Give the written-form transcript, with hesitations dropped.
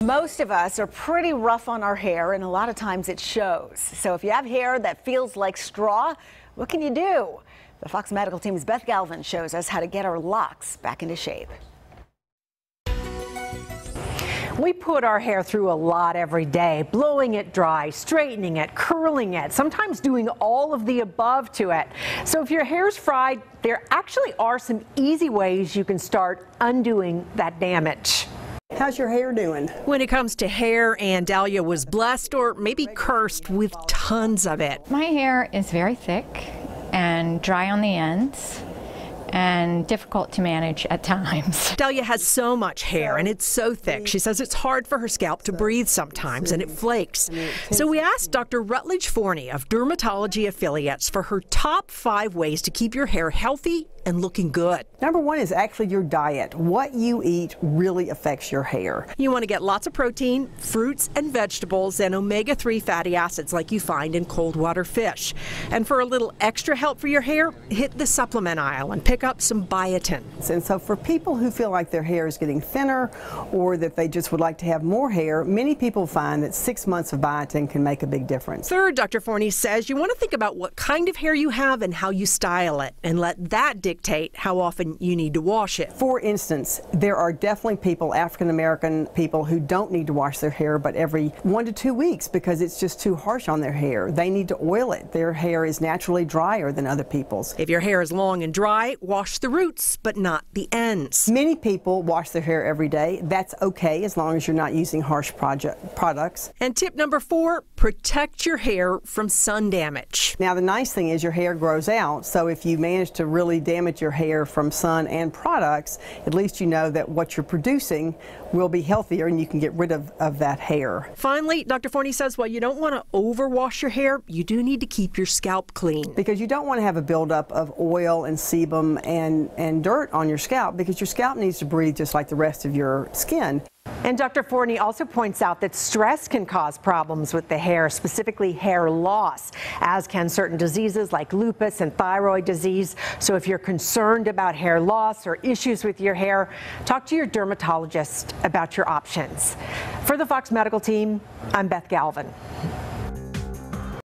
Most of us are pretty rough on our hair, and a lot of times it shows. So if you have hair that feels like straw, what can you do? The Fox Medical Team's Beth Galvin shows us how to get our locks back into shape. We put our hair through a lot every day, blowing it dry, straightening it, curling it, sometimes doing all of the above to it. So if your hair's fried, there actually are some easy ways you can start undoing that damage. How's your hair doing? When it comes to hair, and Dalia was blessed or maybe cursed with tons of it. My hair is very thick and dry on the ends and difficult to manage at times. Dalia has so much hair and it's so thick. She says it's hard for her scalp to breathe sometimes and it flakes. So we asked Dr. Rutledge Forney of Dermatology Affiliates for her top 5 ways to keep your hair healthy and looking good. Number 1 is actually your diet. What you eat really affects your hair. You want to get lots of protein, fruits and vegetables, and omega-3 fatty acids like you find in cold water fish. And for a little extra help for your hair, hit the supplement aisle and pick up some biotin. And so for people who feel like their hair is getting thinner or that they just would like to have more hair, many people find that 6 months of biotin can make a big difference. Third, Dr. Forney says you want to think about what kind of hair you have and how you style it, and let that dictate how often you need to wash it. For instance, there are definitely people, African American people, who don't need to wash their hair but every 1 to 2 weeks because it's just too harsh on their hair. They need to oil it. Their hair is naturally drier than other people's. If your hair is long and dry, wash the roots but not the ends. Many people wash their hair every day. That's okay as long as you're not using harsh products. And tip number 4, protect your hair from sun damage. Now the nice thing is your hair grows out, so if you manage to really damage your hair from sun and products, at least you know that what you're producing will be healthier and you can get rid of that hair. Finally, Dr. Forney says while you don't want to overwash your hair, you do need to keep your scalp clean. Because you don't want to have a buildup of oil and sebum and dirt on your scalp, because your scalp needs to breathe just like the rest of your skin. And Dr. Forney also points out that stress can cause problems with the hair, specifically hair loss, as can certain diseases like lupus and thyroid disease. So if you're concerned about hair loss or issues with your hair, talk to your dermatologist about your options. For the Fox Medical Team, I'm Beth Galvin.